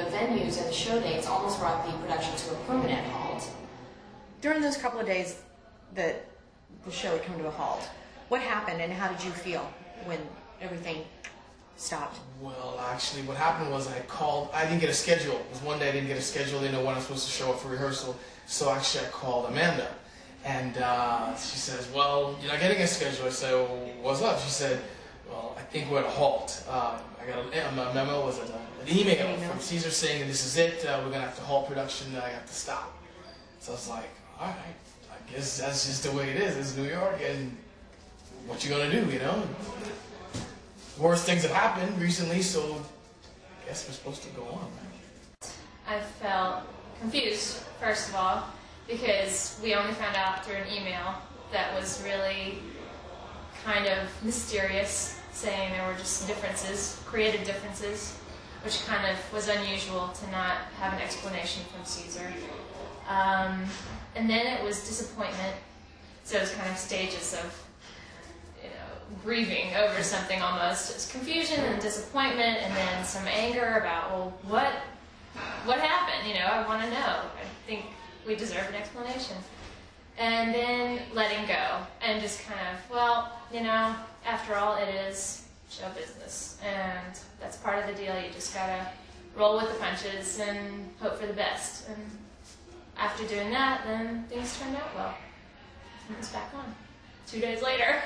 the venues and the show dates almost brought the production to a permanent halt. During those couple of days that the show had come to a halt, what happened and how did you feel when everything stopped? Well, actually, what happened was I didn't get a schedule. It was one day I didn't get a schedule, didn't know when I was supposed to show up for rehearsal. So actually I called Amanda. And she says, well, you're not getting a schedule. I said, well, what's up? She said, well, I think we're at a halt. I got a memo, was it an email from Caesar saying that this is it. We're going to have to halt production. I have to stop. So I was like, all right, I guess that's just the way it is. It's New York, and what you going to do, you know? Worse things have happened recently, so I guess we're supposed to go on, right? I felt confused, first of all, because we only found out through an email that was really kind of mysterious, saying there were just differences, creative differences, which kind of was unusual to not have an explanation from Caesar. And then it was disappointment, so it was kind of stages of grieving over something almost. It was confusion and disappointment, and then some anger about, well, what happened? You know, I want to know. I think we deserve an explanation. And then letting go, and just kind of, well, you know, after all, it is show business, and that's part of the deal. You just gotta roll with the punches and hope for the best. And after doing that, then things turned out well. And it's back on 2 days later.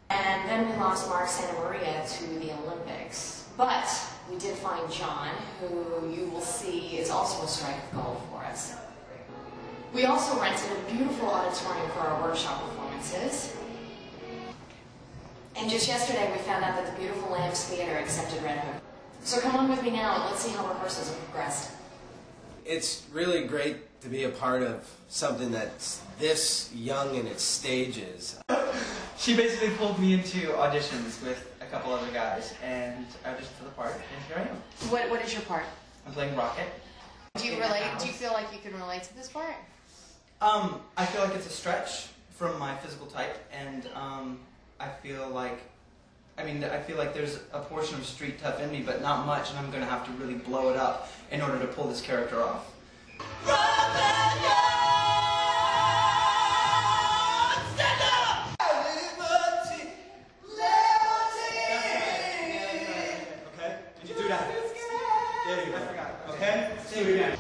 And then we lost Mark Santa Maria to the Olympics. But we did find John, who you will see is also a strike of gold for us. We also rented a beautiful auditorium for our workshop performances. And just yesterday we found out that the beautiful Lambs Theater accepted Redhook. So come on with me now and let's see how rehearsals have progressed. It's really great to be a part of something that's this young in its stages. She basically pulled me into auditions with a couple other guys, and I auditioned for the part, and here I am. What is your part? I'm playing Rocket. Do you relate? Do you feel like you can relate to this part? I feel like it's a stretch from my physical type, and I feel like there's a portion of street tough in me, but not much, and I'm going to have to really blow it up in order to pull this character off. Okay? Say it again.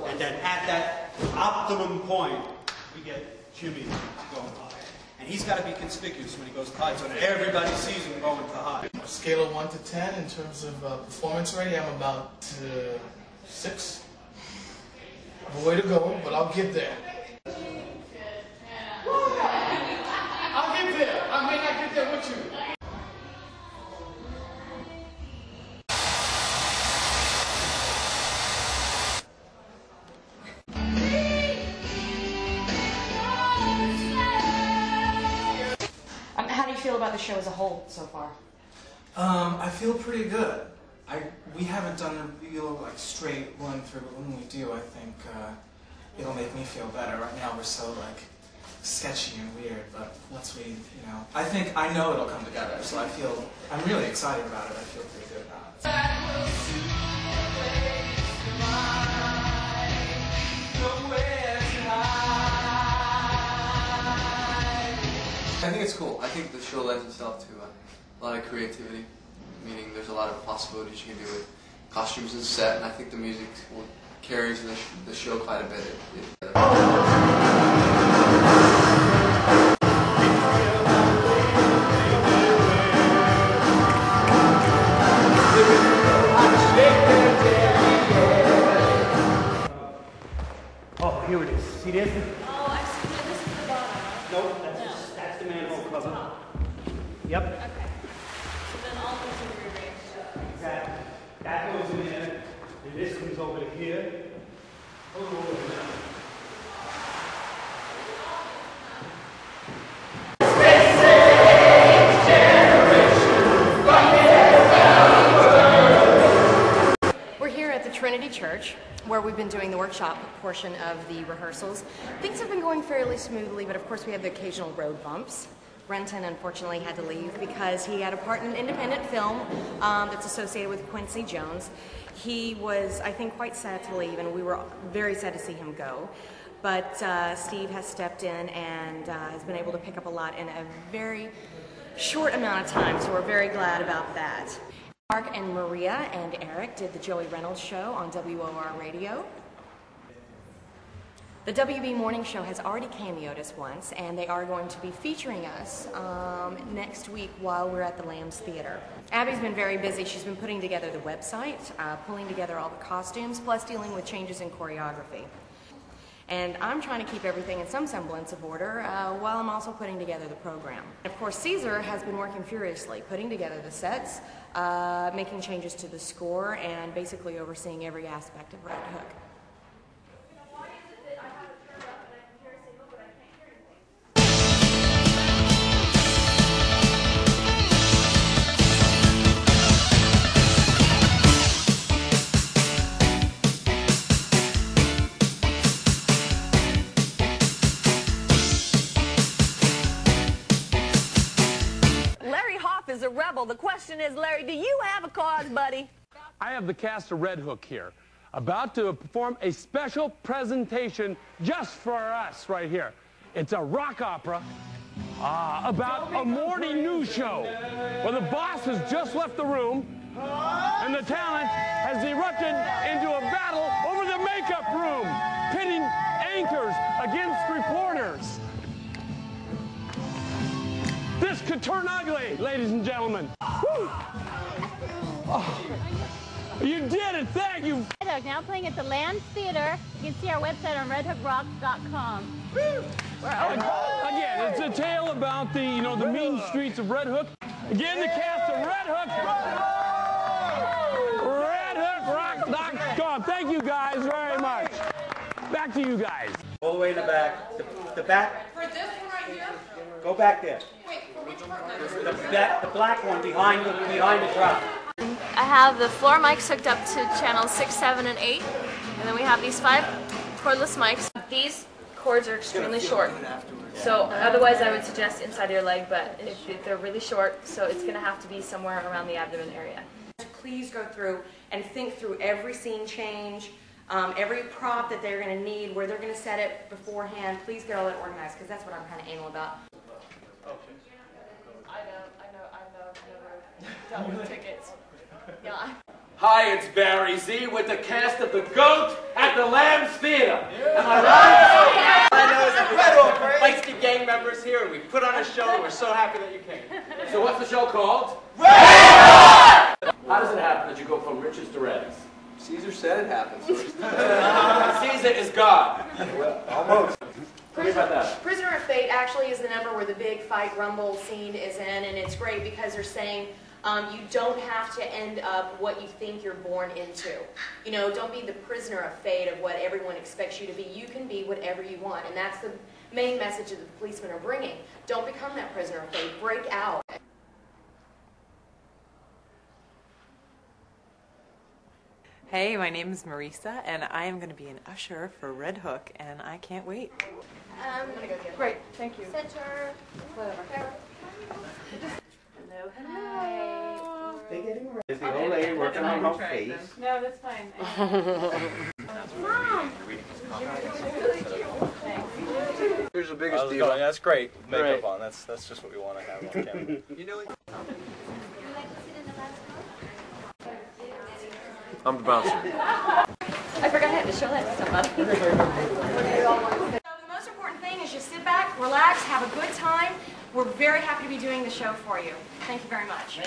And then at that optimum point, we get Jimmy to go high. And he's got to be conspicuous when he goes high, so that everybody sees him going to high. On a scale of 1 to 10 in terms of performance rating, I'm about 6. I have a way to go, but I'll get there. I'll get there. I may not get there with you. How do you feel about the show as a whole so far? I feel pretty good. We haven't done a real straight run through, but when we do, I think it'll make me feel better. Right now we're so sketchy and weird, but once we, I know it'll come together. So I'm really excited about it. I feel pretty good about it. I think it's cool. I think the show lends itself to a lot of creativity, meaning there's a lot of possibilities you can do with costumes and set, and I think the music carries the show quite a bit. Oh, here it is. See this? Oh, I see. This is the bottom. Nope, that's the manhole cover. Yep. Okay. So then all those are rearranged. Exactly. That goes in there, and this comes over to here. Over there. We're here at the Trinity church, where we've been doing the workshop portion of the rehearsals. Things have been going fairly smoothly, but of course we have the occasional road bumps. Brenton unfortunately had to leave because he had a part in an independent film that's associated with Quincy Jones. He was, I think, quite sad to leave, and we were very sad to see him go. But Steve has stepped in and has been able to pick up a lot in a very short amount of time, so we're very glad about that. Mark and Maria and Eric did the Joey Reynolds show on WOR Radio. The WB Morning Show has already cameoed us once, and they are going to be featuring us next week while we're at the Lambs Theater. Abby's been very busy. She's been putting together the website, pulling together all the costumes, plus dealing with changes in choreography. And I'm trying to keep everything in some semblance of order while I'm also putting together the program. Of course, Caesar has been working furiously, putting together the sets, making changes to the score, and basically overseeing every aspect of Redhook. Is a rebel. The question is, Larry, do you have a cause, buddy? I have the cast of Redhook here, about to perform a special presentation just for us right here. It's a rock opera about a morning news show where the boss has just left the room and the talent has erupted into a battle over the makeup room, pitting anchors against reporters. This could turn ugly, ladies and gentlemen. Woo! Oh, you did it, thank you. Redhook, now playing at the Lambs Theater. You can see our website on redhookrocks.com. Again, it's a tale about the, the mean streets of Redhook. Again, the cast of Redhook. redhookrocks.com. Thank you guys very much. Back to you guys. All the way in the back. The back. For this one right here? Go back there. Wait, for which part? The black one behind the truck. I have the floor mics hooked up to channels 6, 7, and 8, and then we have these 5 cordless mics. These cords are extremely short, so otherwise I would suggest inside your leg, but if they're really short, so it's going to have to be somewhere around the abdomen area. Please go through and think through every scene change, every prop that they're going to need, where they're going to set it beforehand. Please get all that organized, because that's what I'm kind of anal about. I know, I've never dealt with tickets. Yeah. Hi, it's Barry Z with the cast of The Goat at the Lambs Theater. Am I right? I know is that Redhook, feisty gang members here, and we put on a show, and we're so happy that you came. So what's the show called? Redhook! How does it happen that you go from riches to rags? Caesar said it happens. Caesar is God. Well, almost. Tell me about that. Prisoner of Fate actually is the number where the big fight rumble scene is in, and it's great because they're saying you don't have to end up what you think you're born into. Don't be the prisoner of fate of what everyone expects you to be. You can be whatever you want, and that's the main message that the policemen are bringing. Don't become that prisoner of fate. Break out. Hey, my name is Marisa, and I am going to be an usher for Redhook, and I can't wait. Great, thank you. Center. Whatever. Hello, hello. Is the old lady working on her face? No, that's fine. Mom! Here's the biggest deal. That's great. Makeup on. That's just what we want to have on camera. I'm the bouncer. I forgot I had to show that to somebody. So the most important thing is just sit back, relax, have a good time. We're very happy to be doing the show for you. Thank you very much.